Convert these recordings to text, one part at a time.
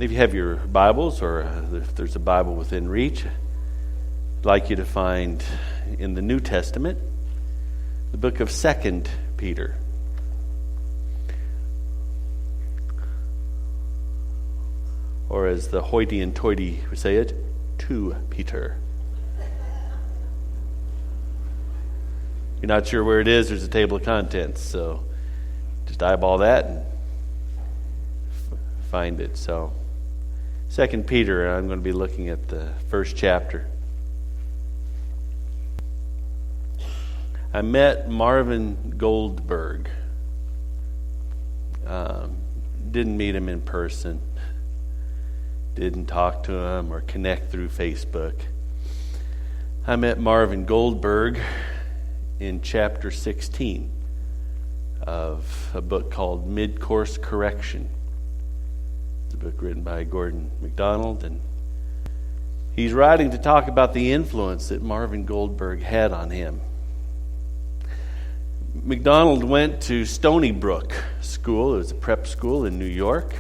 If you have your Bibles, or if there's a Bible within reach, I'd like you to find in the New Testament the book of 2 Peter. Or as the hoity and toity would say it, 2 Peter. If you're not sure where it is, there's a table of contents, so just eyeball that and find it. So 2 Peter, I'm going to be looking at the first chapter. I met Marvin Goldberg. Didn't meet him in person. Didn't talk to him or connect through Facebook. I met Marvin Goldberg in chapter 16 of a book called Mid-Course Correction. It's a book written by Gordon MacDonald, and he's writing to talk about the influence that Marvin Goldberg had on him. MacDonald went to Stony Brook School. It was a prep school in New York.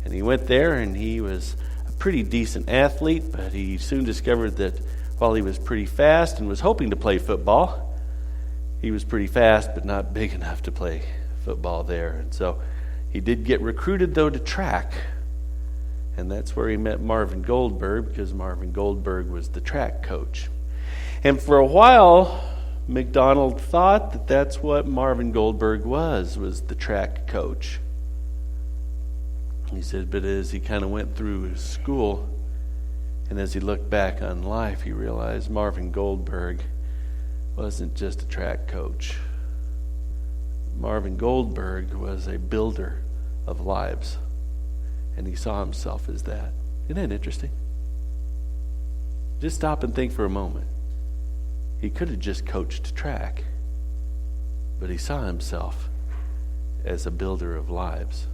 And he went there, and he was a pretty decent athlete, but he soon discovered that while he was pretty fast and was hoping to play football, he was pretty fast but not big enough to play football there. And so he did get recruited, though, to track. And that's where he met Marvin Goldberg, because Marvin Goldberg was the track coach. And for a while, MacDonald thought that that's what Marvin Goldberg was the track coach. He said, but as he kind of went through his school, and as he looked back on life, he realized Marvin Goldberg wasn't just a track coach. Marvin Goldberg was a builder of lives, and he saw himself as that. Isn't that interesting? Just stop and think for a moment. He could have just coached track, but he saw himself as a builder of lives.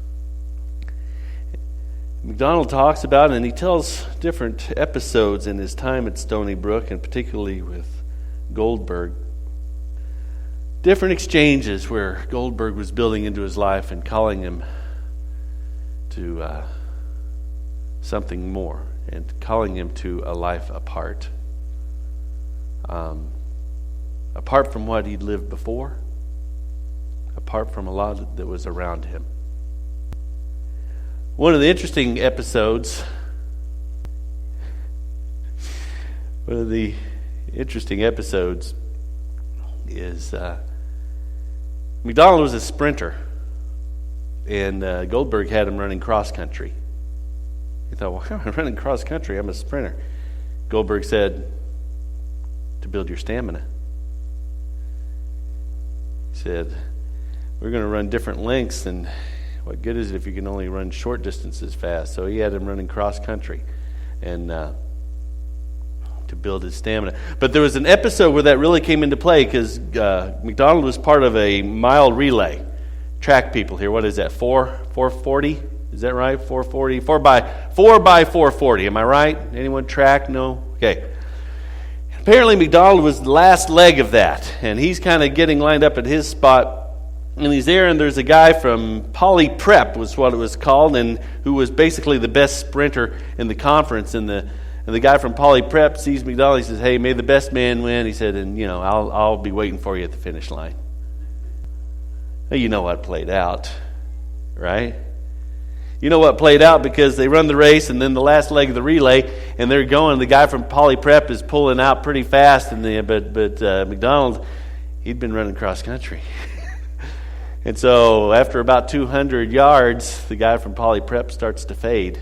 MacDonald talks about, and he tells different episodes in his time at Stony Brook, and particularly with Goldberg, different exchanges where Goldberg was building into his life and calling him to something more, and calling him to a life apart. Apart from what he'd lived before, apart from a lot that was around him. One of the interesting episodes is MacDonald was a sprinter, and Goldberg had him running cross country. He thought, well, how am I running cross country? I'm a sprinter. Goldberg said, to build your stamina. He said, we're going to run different lengths, and what good is it if you can only run short distances fast? So he had him running cross country and to build his stamina. But there was an episode where that really came into play, because MacDonald was part of a mile relay. Track people here, what is that, 440? Is that right? 440? 4 by 440, am I right? Anyone track? No? Okay. Apparently MacDonald was the last leg of that, and he's kind of getting lined up at his spot. And he's there, and there's a guy from Poly Prep, was what it was called, and who was basically the best sprinter in the conference. And the guy from Poly Prep sees MacDonald. He says, "Hey, may the best man win." He said, "And I'll be waiting for you at the finish line." Well, you know what played out, right? You know what played out, because they run the race, and then the last leg of the relay, and they're going. The guy from Poly Prep is pulling out pretty fast, but MacDonald, he'd been running cross country. And so after about 200 yards, the guy from Poly Prep starts to fade.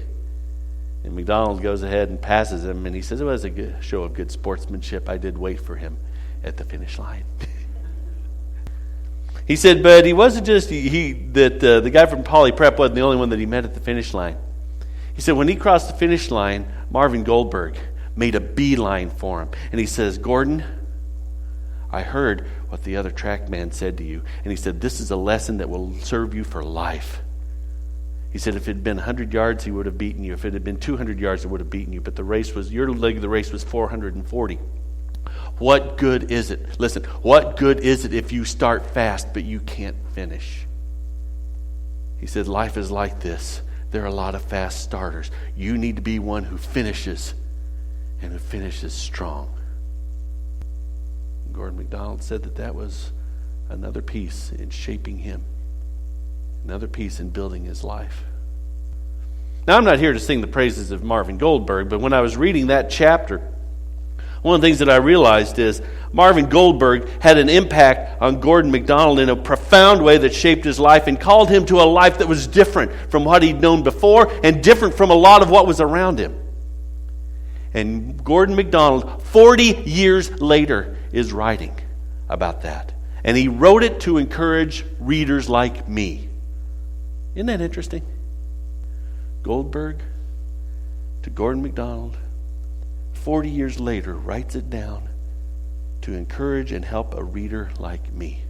And MacDonald goes ahead and passes him, and he says, it was a good show of good sportsmanship. I did wait for him at the finish line. He said, but he wasn't just, the guy from Poly Prep wasn't the only one that he met at the finish line. He said when he crossed the finish line, Marvin Goldberg made a beeline for him. And he says, Gordon, I heard what the other track man said to you. And he said, this is a lesson that will serve you for life. He said, if it had been 100 yards, he would have beaten you. If it had been 200 yards, it would have beaten you. But your leg of the race was 440. What good is it? Listen, what good is it if you start fast, but you can't finish? He said, life is like this. there are a lot of fast starters. You need to be one who finishes, and who finishes strong. Gordon MacDonald said that was another piece in shaping him, another piece in building his life. Now, I'm not here to sing the praises of Marvin Goldberg, but when I was reading that chapter, one of the things that I realized is Marvin Goldberg had an impact on Gordon MacDonald in a profound way that shaped his life and called him to a life that was different from what he'd known before and different from a lot of what was around him. And Gordon MacDonald, 40 years later, is writing about that. And he wrote it to encourage readers like me. Isn't that interesting? Goldberg to Gordon MacDonald, 40 years later, writes it down to encourage and help a reader like me.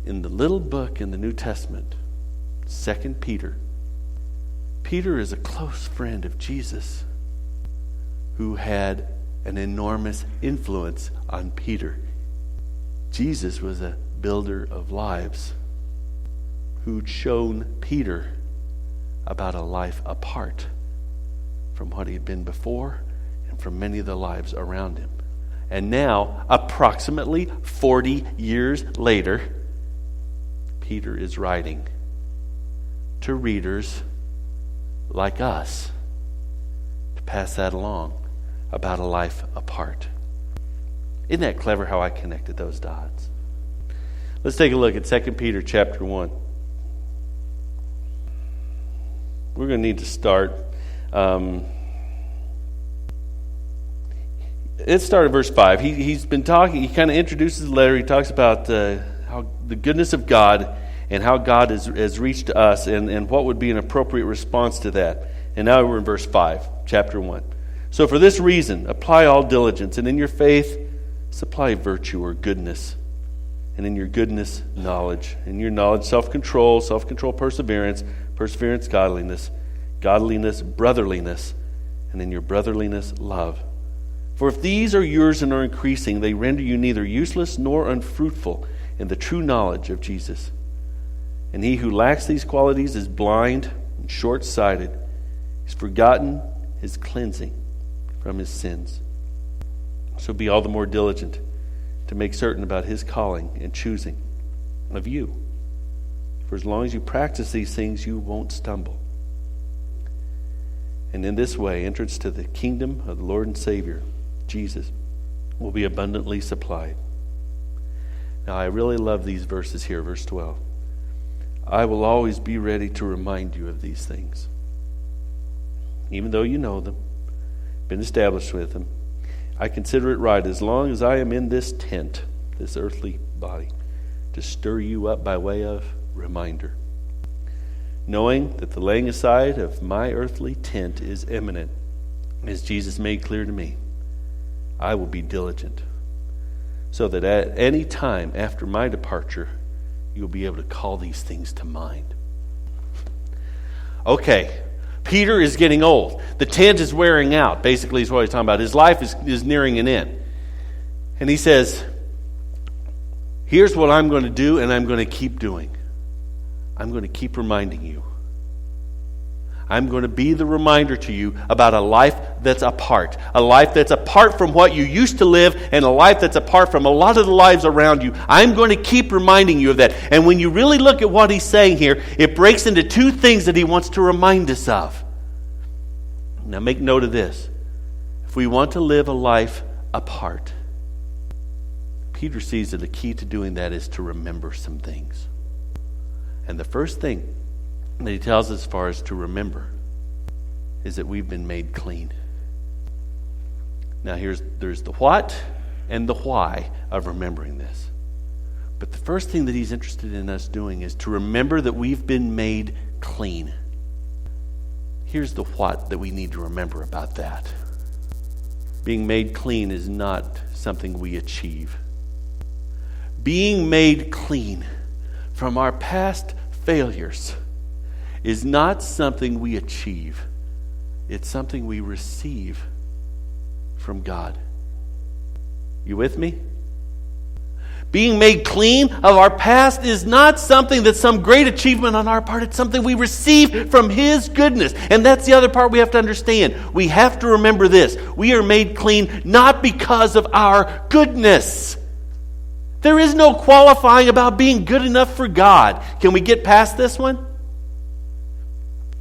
In the little book in the New Testament, 2 Peter, Peter is a close friend of Jesus who had an enormous influence on Peter. Jesus was a builder of lives who'd shown Peter about a life apart from what he had been before and from many of the lives around him. And now, approximately 40 years later, Peter is writing to readers like us to pass that along about a life apart. Isn't that clever how I connected those dots? Let's take a look at 2 Peter chapter 1. We're going to need to start. Let's start at verse 5. He's been talking, he kind of introduces the letter. He talks about how the goodness of God and how God has reached us and what would be an appropriate response to that. And now we're in verse 5, chapter 1. So for this reason, apply all diligence, and in your faith, supply virtue or goodness. And in your goodness, knowledge. In your knowledge, self-control, perseverance, godliness, brotherliness, and in your brotherliness, love. For if these are yours and are increasing, they render you neither useless nor unfruitful in the true knowledge of Jesus. And he who lacks these qualities is blind and short-sighted. He's forgotten his cleansing from his sins. So be all the more diligent to make certain about his calling and choosing of you. For as long as you practice these things, you won't stumble. And in this way, entrance to the kingdom of the Lord and Savior, Jesus, will be abundantly supplied. Now, I really love these verses here, verse 12. I will always be ready to remind you of these things. Even though you know them, been established with them, I consider it right, as long as I am in this tent, this earthly body, to stir you up by way of reminder, knowing that the laying aside of my earthly tent is imminent, as Jesus made clear to me. I will be diligent, so that at any time after my departure, you'll be able to call these things to mind. Okay, Peter is getting old. The tent is wearing out, basically is what he's talking about. His life is nearing an end. And he says, here's what I'm going to do, and I'm going to keep doing. I'm going to keep reminding you. I'm going to be the reminder to you about a life that's apart. A life that's apart from what you used to live, and a life that's apart from a lot of the lives around you. I'm going to keep reminding you of that. And when you really look at what he's saying here, it breaks into two things that he wants to remind us of. Now make note of this. If we want to live a life apart, Peter sees that the key to doing that is to remember some things. And the first thing that he tells us as far as to remember is that we've been made clean. Now there's the what and the why of remembering this. But the first thing that he's interested in us doing is to remember that we've been made clean. Here's the what that we need to remember about that. Being made clean is not something we achieve. Being made clean from our past failures is not something we achieve. It's something we receive from God. You with me? Being made clean of our past is not something that's some great achievement on our part. It's something we receive from His goodness. And that's the other part we have to understand. We have to remember this. We are made clean not because of our goodness. There is no qualifying about being good enough for God. Can we get past this one?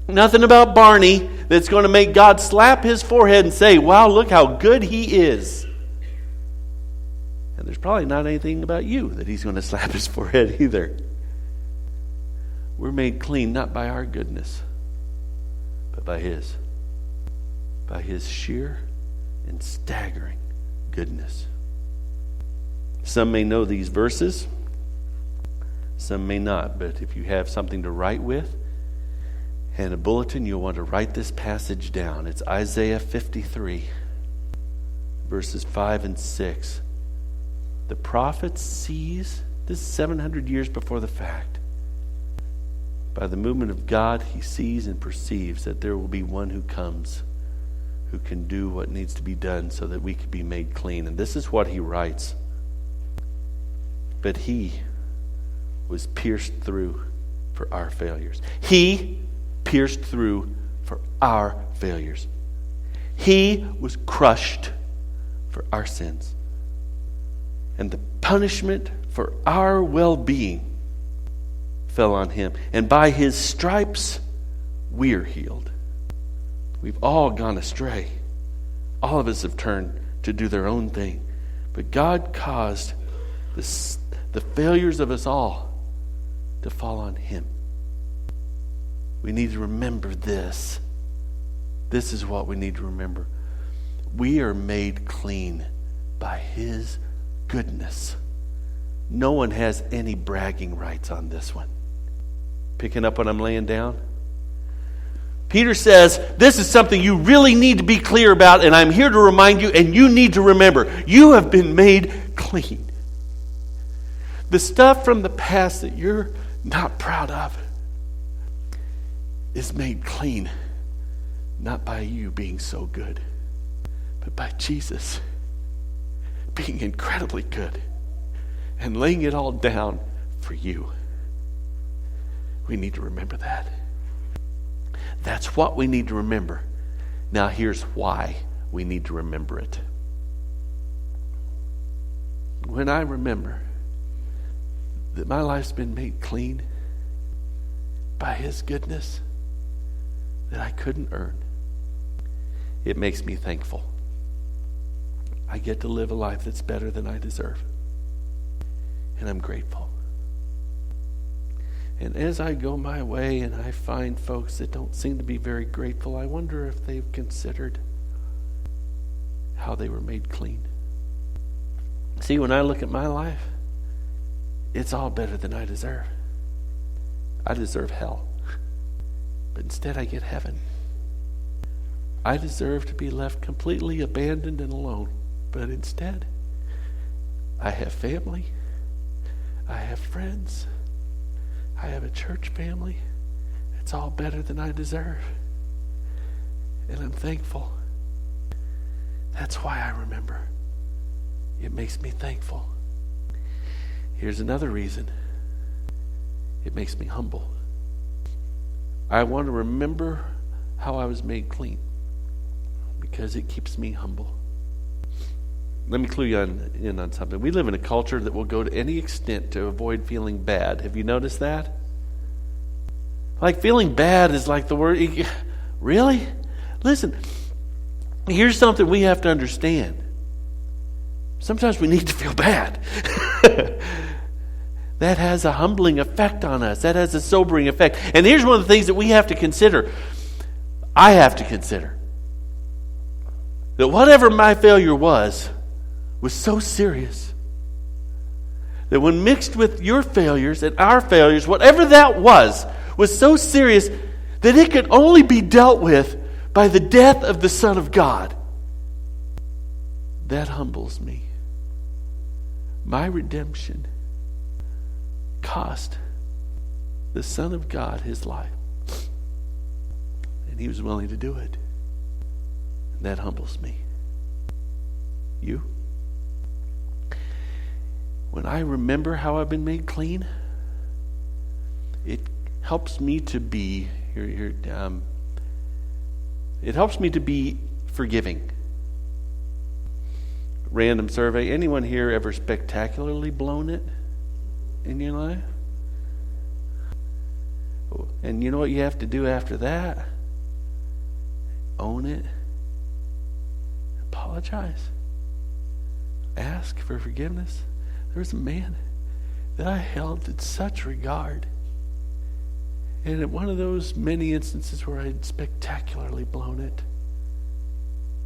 Nothing about Barney that's going to make God slap his forehead and say, wow, look how good He is. And there's probably not anything about you that He's going to slap his forehead either. We're made clean not by our goodness, but by His. By His sheer and staggering goodness. Some may know these verses, some may not, but if you have something to write with and a bulletin, you'll want to write this passage down. It's Isaiah 53, verses 5 and 6. The prophet sees, this is 700 years before the fact. By the movement of God, he sees and perceives that there will be one who comes who can do what needs to be done so that we can be made clean. And this is what he writes. But He was pierced through for our failures. He pierced through for our failures. He was crushed for our sins. And the punishment for our well-being fell on Him. And by His stripes, we're healed. We've all gone astray. All of us have turned to do their own thing. But God caused the failures of us all to fall on Him. We need to remember this. This is what we need to remember. We are made clean by His goodness. No one has any bragging rights on this one. Picking up what I'm laying down? Peter says, this is something you really need to be clear about, and I'm here to remind you, and you need to remember. You have been made clean. The stuff from the past that you're not proud of is made clean, not by you being so good, but by Jesus being incredibly good and laying it all down for you. We need to remember that. That's what we need to remember. Now here's why we need to remember it. When I remember that my life's been made clean by His goodness that I couldn't earn, it makes me thankful. I get to live a life that's better than I deserve. And I'm grateful. And as I go my way and I find folks that don't seem to be very grateful, I wonder if they've considered how they were made clean. See, when I look at my life, it's all better than I deserve. I deserve hell. But instead I get heaven. I deserve to be left completely abandoned and alone. But instead, I have family. I have friends. I have a church family. It's all better than I deserve. And I'm thankful. That's why I remember. It makes me thankful. Here's another reason. It makes me humble. I want to remember how I was made clean because it keeps me humble. Let me clue you in on something. We live in a culture that will go to any extent to avoid feeling bad. Have you noticed that? Like feeling bad is like the word. Really? Listen, here's something we have to understand. Sometimes we need to feel bad. That has a humbling effect on us. That has a sobering effect. And here's one of the things that we have to consider. I have to consider. That whatever my failure was so serious that when mixed with your failures and our failures, whatever that was so serious that it could only be dealt with by the death of the Son of God. That humbles me. My redemption cost the Son of God His life. And He was willing to do it. And that humbles me. You? when I remember how I've been made clean, it helps me to be it helps me to be forgiving. Random survey: anyone here ever spectacularly blown it in your life? And you know what you have to do after that? Own it. Apologize. Ask for forgiveness. There was a man that I held in such regard. And at one of those many instances where I had spectacularly blown it,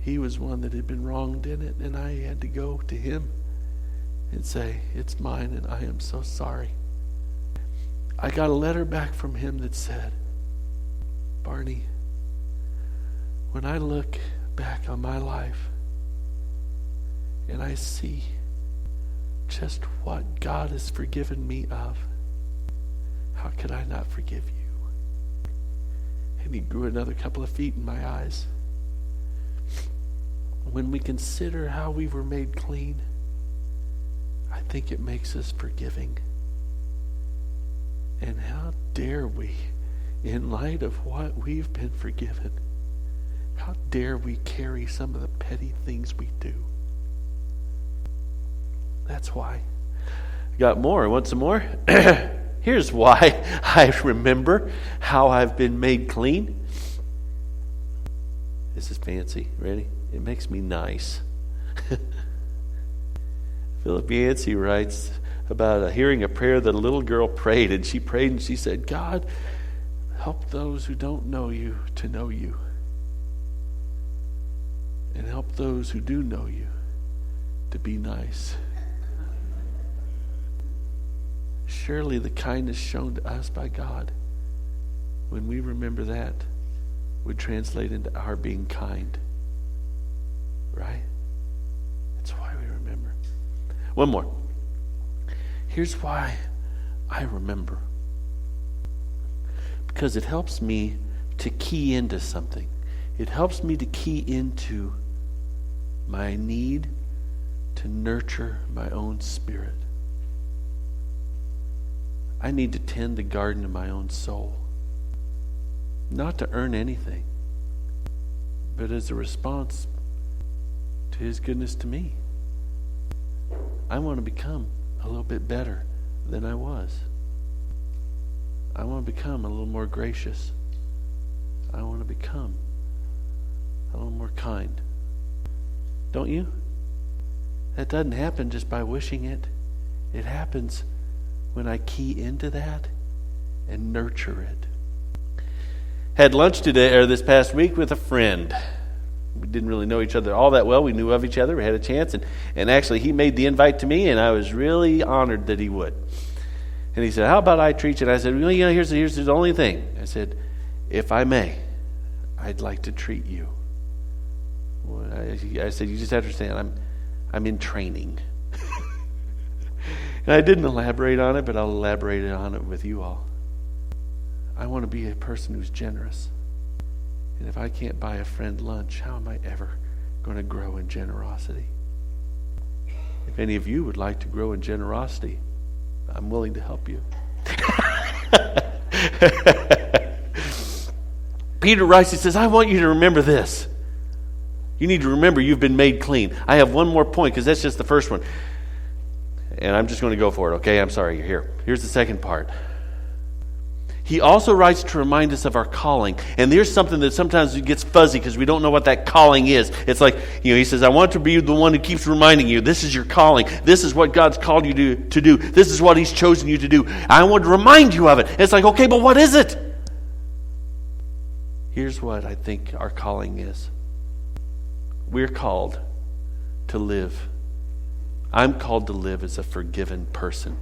he was one that had been wronged in it, and I had to go to him and say, it's mine and I am so sorry. I got a letter back from him that said, Barney, when I look back on my life and I see just what God has forgiven me of, how could I not forgive you? And he grew another couple of feet in my eyes. When we consider how we were made clean, I think it makes us forgiving. And how dare we, in light of what we've been forgiven, how dare we carry some of the petty things we do? That's why. Got more? Want some more? Here's why I remember how I've been made clean. This is fancy. Ready? It makes me nice. Philip Yancey writes about hearing a prayer that a little girl prayed, and she prayed and she said, God, help those who don't know you to know you, and help those who do know you to be nice. Surely the kindness shown to us by God, when we remember that, would translate into our being kind. Right? That's why we remember. One more. Here's why I remember. Because it helps me to key into something. It helps me to key into my need to nurture my own spirit. I need to tend the garden of my own soul. Not to earn anything, but as a response to His goodness to me. I want to become a little bit better than I was. I want to become a little more gracious. I want to become a little more kind. Don't you? That doesn't happen just by wishing it. It happens when I key into that and nurture it. Had lunch today, or this past week, with a friend. We didn't really know each other all that well. We knew of each other. We had a chance. And actually, he made the invite to me, and I was really honored that he would. And he said, how about I treat you? And I said, well, here's the only thing. I said, if I may, I'd like to treat you. Well, I said, you just have to understand, I'm in training. And I didn't elaborate on it, but I'll elaborate on it with you all. I want to be a person who's generous. And if I can't buy a friend lunch, how am I ever going to grow in generosity? If any of you would like to grow in generosity, I'm willing to help you. Peter writes, he says, I want you to remember this. You need to remember you've been made clean. I have one more point, because that's just the first one. And I'm just going to go for it, okay? I'm sorry you're here. Here's the second part. He also writes to remind us of our calling. And there's something that sometimes gets fuzzy because we don't know what that calling is. It's like, he says, I want to be the one who keeps reminding you, this is your calling. This is what God's called you to do. This is what He's chosen you to do. I want to remind you of it. It's like, okay, but what is it? Here's what I think our calling is. We're called to live. I'm called to live as a forgiven person.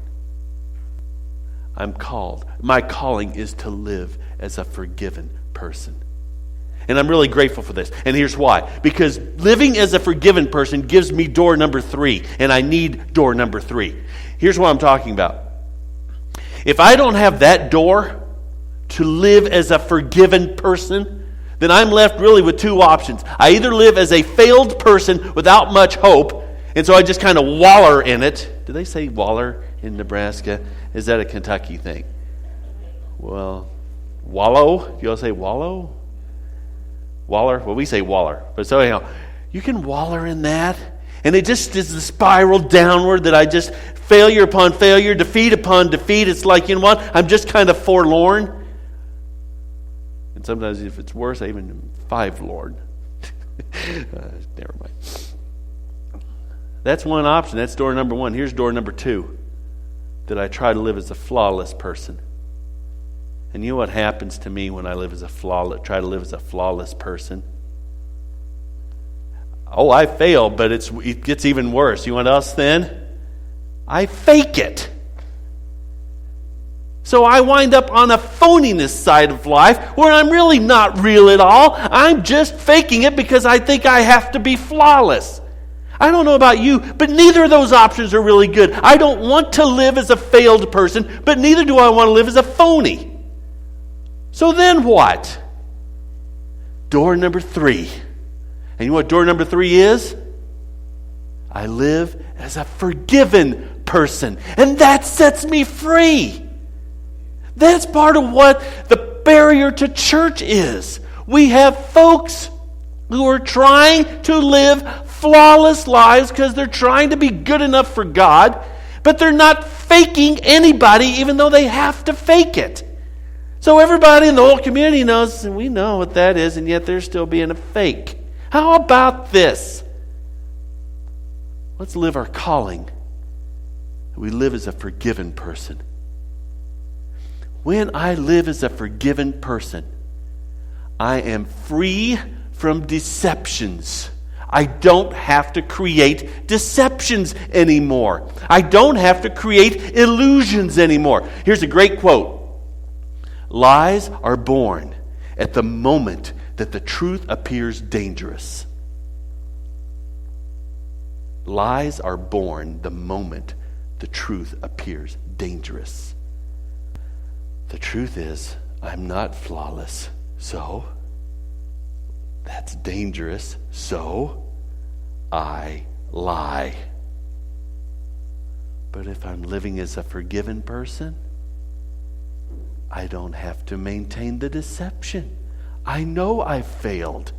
My calling is to live as a forgiven person. And I'm really grateful for this. And here's why. Because living as a forgiven person gives me door number 3. And I need door number 3. Here's what I'm talking about. If I don't have that door to live as a forgiven person, then I'm left really with 2 options. I either live as a failed person without much hope, and so I just kind of waller in it Do they say Waller in Nebraska? Is that a Kentucky thing? Well, wallow? Do you all say wallow? Waller? Well, we say Waller. But so anyhow, you can waller in that. And it just is the spiral downward that I just, failure upon failure, defeat upon defeat. It's like, you know what? I'm just kind of forlorn. And sometimes if it's worse, I even am five-lorn. Never mind. That's one option. That's door number one. Here's door number two. That I try to live as a flawless person. And you know what happens to me when I try to live as a flawless person? Oh, I fail, but it gets even worse. You know what else then? I fake it. So I wind up on a phoniness side of life where I'm really not real at all. I'm just faking it because I think I have to be flawless. I don't know about you, but neither of those options are really good. I don't want to live as a failed person, but neither do I want to live as a phony. So then what? Door number three. And you know what door number three is? I live as a forgiven person. And that sets me free. That's part of what the barrier to church is. We have folks who are trying to live flawless lives because they're trying to be good enough for God, but they're not faking anybody even though they have to fake it. So everybody in the whole community knows, and we know what that is, and yet they're still being a fake. How about this? Let's live our calling. We live as a forgiven person. When I live as a forgiven person, I am free from deceptions. I don't have to create deceptions anymore. I don't have to create illusions anymore. Here's a great quote. Lies are born at the moment that the truth appears dangerous. Lies are born the moment the truth appears dangerous. The truth is, I'm not flawless, so that's dangerous, so I lie. But if I'm living as a forgiven person, I don't have to maintain the deception. I know I've failed.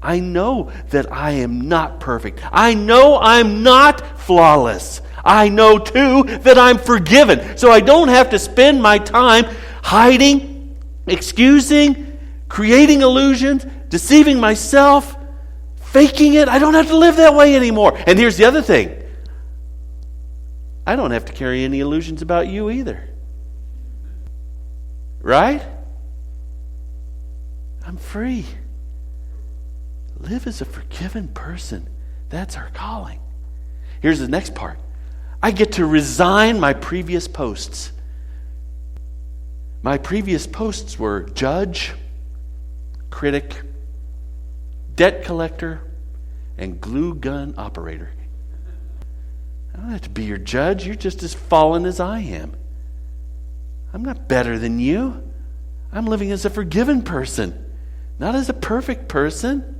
I know that I am not perfect. I know I'm not flawless. I know, too, that I'm forgiven. So I don't have to spend my time hiding, excusing, creating illusions, deceiving myself, faking it. I don't have to live that way anymore. And here's the other thing. I don't have to carry any illusions about you either. Right? I'm free. Live as a forgiven person. That's our calling. Here's the next part. I get to resign my previous posts. My previous posts were judge, critic, debt collector, and glue gun operator. I don't have to be your judge. You're just as fallen as I am. I'm not better than you. I'm living as a forgiven person, not as a perfect person.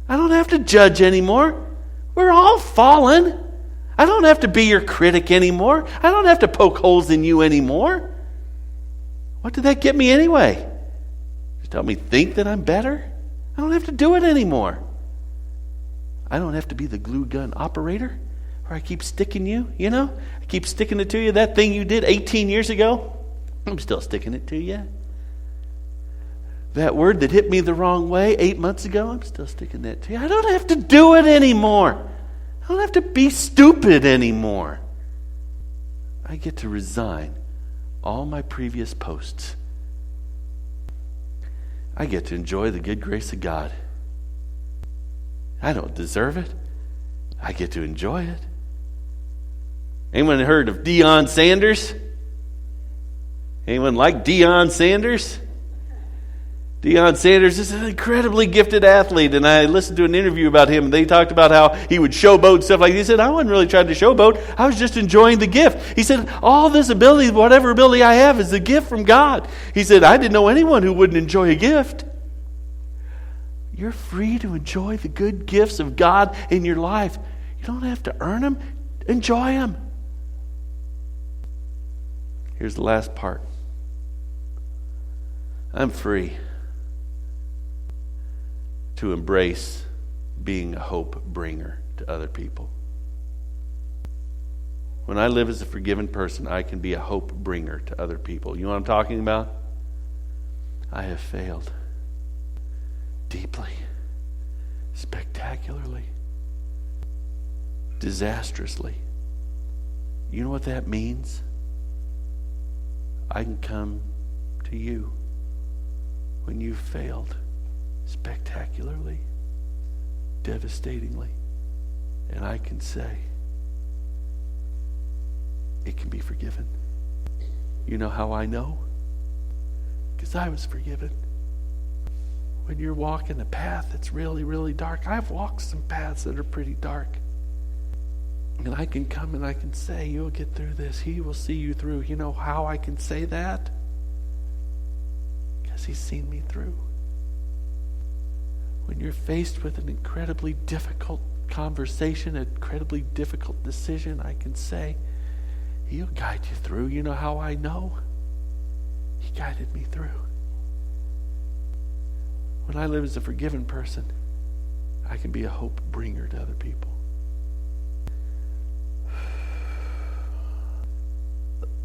I don't have to judge anymore. We're all fallen. I don't have to be your critic anymore. I don't have to poke holes in you anymore. What did that get me anyway? Just help me think that I'm better? I don't have to do it anymore. I don't have to be the glue gun operator where I keep sticking you, I keep sticking it to you. That thing you did 18 years ago, I'm still sticking it to you. That word that hit me the wrong way 8 months ago, I'm still sticking that to you. I don't have to do it anymore. I don't have to be stupid anymore. I get to resign all my previous posts. I get to enjoy the good grace of God. I don't deserve it. I get to enjoy it. Anyone heard of Deion Sanders? Anyone like Deion Sanders? Deion Sanders is an incredibly gifted athlete, and I listened to an interview about him, and they talked about how he would showboat and stuff like that. He said, I wasn't really trying to showboat. I was just enjoying the gift. He said, all this ability, whatever ability I have, is a gift from God. He said, I didn't know anyone who wouldn't enjoy a gift. You're free to enjoy the good gifts of God in your life. You don't have to earn them. Enjoy them. Here's the last part. I'm free to embrace being a hope bringer to other people. When I live as a forgiven person, I can be a hope bringer to other people. You know what I'm talking about? I have failed deeply, spectacularly, disastrously. You know what that means? I can come to you when you've failed spectacularly, devastatingly, and I can say, it can be forgiven. You know how I know? Because I was forgiven. When you're walking a path that's really, really dark, I've walked some paths that are pretty dark. And I can come and I can say, you'll get through this. He will see you through. You know how I can say that? Because he's seen me through. When you're faced with an incredibly difficult conversation, an incredibly difficult decision, I can say, he'll guide you through. You know how I know? He guided me through. When I live as a forgiven person, I can be a hope bringer to other people.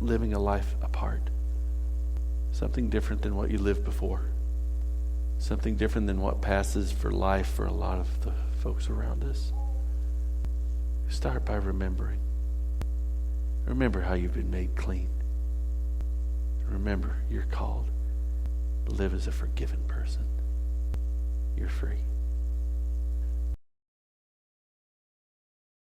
Living a life apart. Something different than what you lived before. Something different than what passes for life for a lot of the folks around us. Start by remembering. Remember how you've been made clean. Remember you're called to live as a forgiven person. You're free.